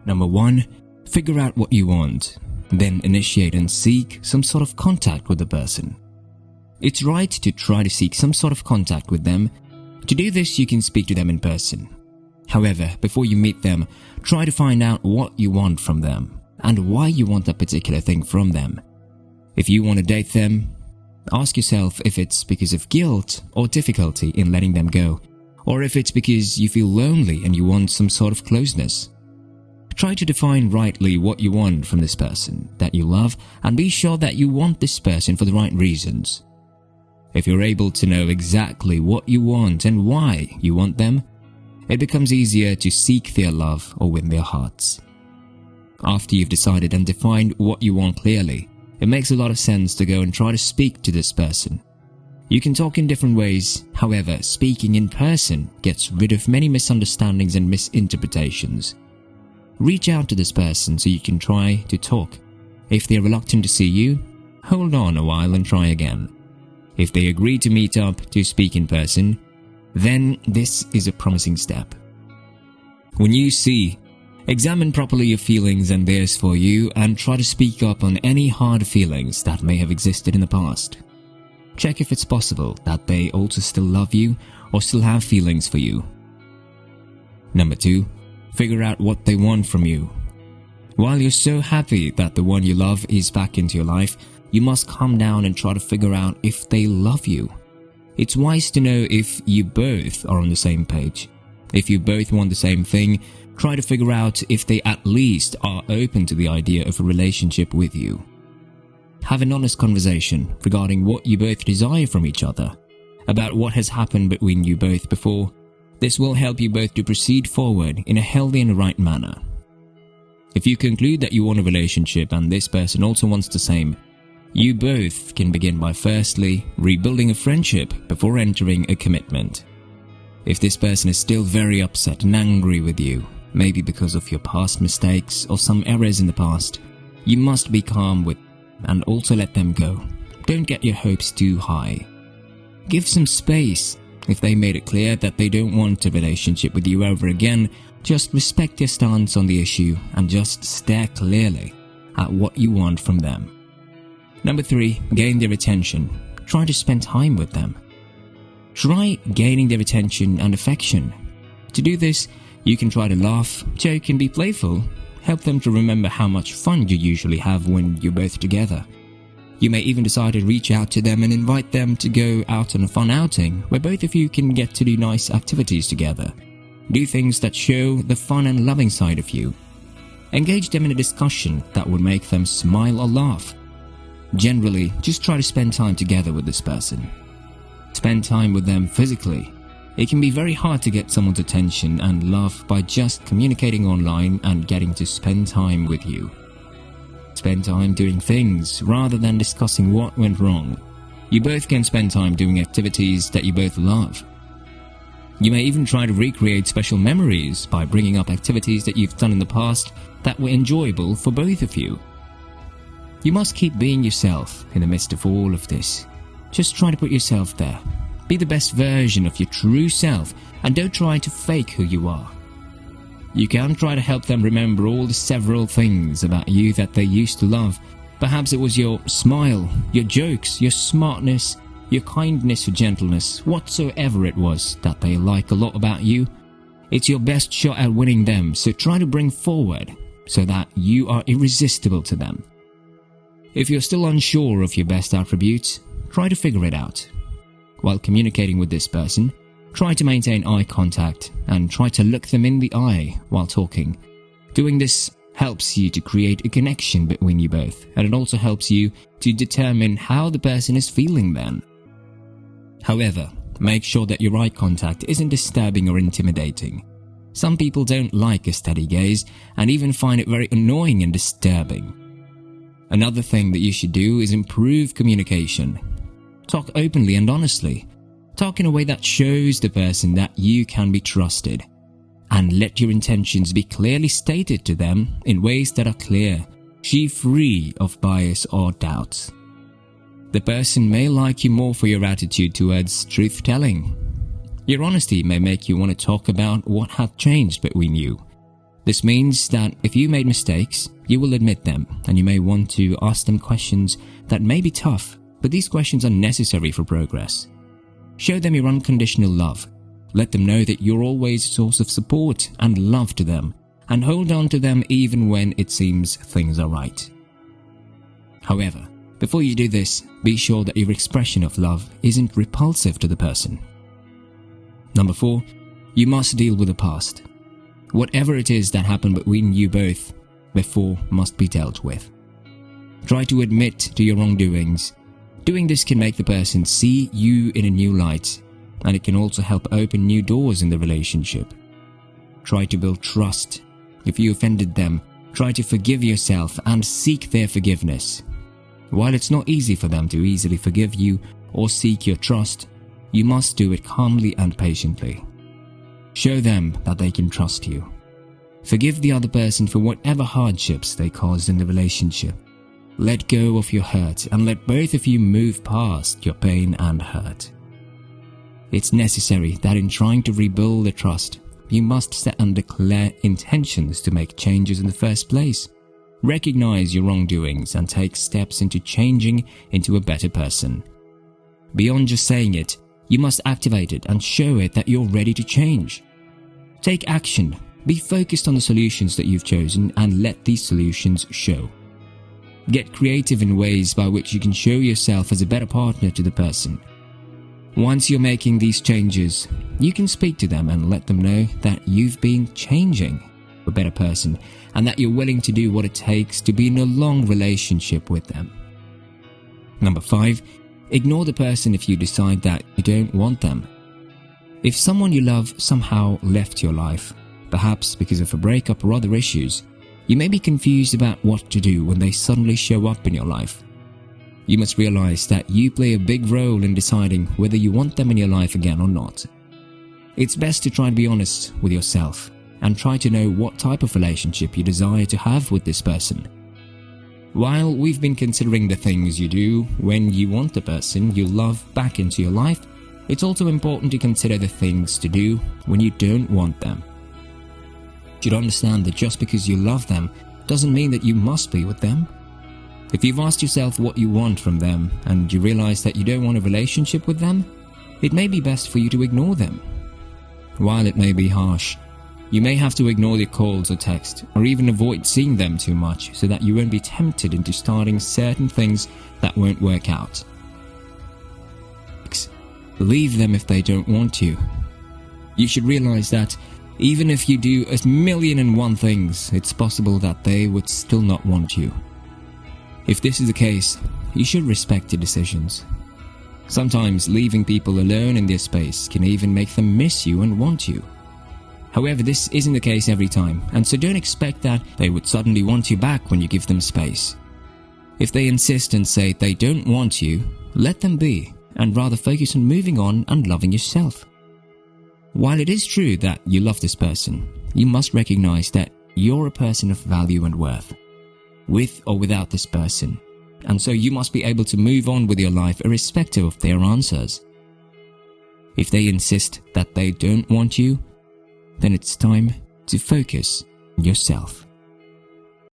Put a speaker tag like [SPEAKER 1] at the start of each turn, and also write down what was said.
[SPEAKER 1] Number 1. Figure out what you want. Then initiate and seek some sort of contact with the person. It's right to try to seek some sort of contact with them. To do this, you can speak to them in person. However, before you meet them, try to find out what you want from them and why you want that particular thing from them. If you want to date them, ask yourself if it's because of guilt or difficulty in letting them go, or if it's because you feel lonely and you want some sort of closeness. Try to define rightly what you want from this person that you love, and be sure that you want this person for the right reasons. If you're able to know exactly what you want and why you want them, it becomes easier to seek their love or win their hearts. After you've decided and defined what you want clearly, it makes a lot of sense to go and try to speak to this person. You can talk in different ways, however, speaking in person gets rid of many misunderstandings and misinterpretations. Reach out to this person so you can try to talk. If they're reluctant to see you, hold on a while and try again. If they agree to meet up to speak in person, then this is a promising step. When you see, examine properly your feelings and theirs for you, and try to speak up on any hard feelings that may have existed in the past. Check if it's possible that they also still love you or still have feelings for you. Number 2. Figure out what they want from you. While you're so happy that the one you love is back into your life, you must calm down and try to figure out if they love you. It's wise to know if you both are on the same page. If you both want the same thing, try to figure out if they at least are open to the idea of a relationship with you. Have an honest conversation regarding what you both desire from each other, about what has happened between you both before. This will help you both to proceed forward in a healthy and right manner. If you conclude that you want a relationship and this person also wants the same, you both can begin by firstly rebuilding a friendship before entering a commitment. If this person is still very upset and angry with you, maybe because of your past mistakes or some errors in the past, you must be calm with them and also let them go. Don't get your hopes too high. Give some space. If they made it clear that they don't want a relationship with you ever again, just respect their stance on the issue and just stare clearly at what you want from them. Number 3. Gain their attention. Try to spend time with them. Try gaining their attention and affection. To do this, you can try to laugh, joke and be playful. Help them to remember how much fun you usually have when you're both together. You may even decide to reach out to them and invite them to go out on a fun outing where both of you can get to do nice activities together. Do things that show the fun and loving side of you. Engage them in a discussion that would make them smile or laugh. Generally, just try to spend time together with this person. Spend time with them physically. It can be very hard to get someone's attention and love by just communicating online and getting to spend time with you. Spend time doing things rather than discussing what went wrong. You both can spend time doing activities that you both love. You may even try to recreate special memories by bringing up activities that you've done in the past that were enjoyable for both of you. You must keep being yourself in the midst of all of this. Just try to put yourself there. Be the best version of your true self and don't try to fake who you are. You can try to help them remember all the several things about you that they used to love. Perhaps it was your smile, your jokes, your smartness, your kindness or gentleness, whatsoever it was that they like a lot about you. It's your best shot at winning them, so try to bring forward so that you are irresistible to them. If you're still unsure of your best attributes, try to figure it out. While communicating with this person, try to maintain eye contact and try to look them in the eye while talking. Doing this helps you to create a connection between you both, and it also helps you to determine how the person is feeling then. However, make sure that your eye contact isn't disturbing or intimidating. Some people don't like a steady gaze and even find it very annoying and disturbing. Another thing that you should do is improve communication. Talk openly and honestly. Talk in a way that shows the person that you can be trusted. And let your intentions be clearly stated to them in ways that are clear, free of bias or doubts. The person may like you more for your attitude towards truth-telling. Your honesty may make you want to talk about what had changed between you. This means that if you made mistakes, you will admit them, and you may want to ask them questions that may be tough, but these questions are necessary for progress. Show them your unconditional love. Let them know that you're always a source of support and love to them, and hold on to them even when it seems things are right. However, before you do this, be sure that your expression of love isn't repulsive to the person. Number 4, you must deal with the past. Whatever it is that happened between you both before must be dealt with. Try to admit to your wrongdoings. Doing this can make the person see you in a new light, and it can also help open new doors in the relationship. Try to build trust. If you offended them, try to forgive yourself and seek their forgiveness. While it's not easy for them to easily forgive you or seek your trust, you must do it calmly and patiently. Show them that they can trust you. Forgive the other person for whatever hardships they caused in the relationship. Let go of your hurt and let both of you move past your pain and hurt. It's necessary that in trying to rebuild the trust, you must set and declare intentions to make changes in the first place. Recognize your wrongdoings and take steps into changing into a better person. Beyond just saying it, you must activate it and show it that you're ready to change. Take action. Be focused on the solutions that you've chosen and let these solutions show. Get creative in ways by which you can show yourself as a better partner to the person. Once you're making these changes, you can speak to them and let them know that you've been changing a better person and that you're willing to do what it takes to be in a long relationship with them. Number 5, ignore the person if you decide that you don't want them. If someone you love somehow left your life, perhaps because of a breakup or other issues, you may be confused about what to do when they suddenly show up in your life. You must realize that you play a big role in deciding whether you want them in your life again or not. It's best to try to be honest with yourself and try to know what type of relationship you desire to have with this person. While we've been considering the things you do when you want the person you love back into your life, it's also important to consider the things to do when you don't want them. You should understand that just because you love them doesn't mean that you must be with them. If you've asked yourself what you want from them and you realize that you don't want a relationship with them, it may be best for you to ignore them. While it may be harsh, you may have to ignore their calls or text, or even avoid seeing them too much so that you won't be tempted into starting certain things that won't work out. Leave them if they don't want you. You should realize that even if you do 1,000,001 things, it's possible that they would still not want you. If this is the case, you should respect your decisions. Sometimes leaving people alone in their space can even make them miss you and want you. However, this isn't the case every time, and so don't expect that they would suddenly want you back when you give them space. If they insist and say they don't want you, let them be, and rather focus on moving on and loving yourself. While it is true that you love this person, you must recognize that you're a person of value and worth, with or without this person, and so you must be able to move on with your life irrespective of their answers. If they insist that they don't want you, then it's time to focus on yourself.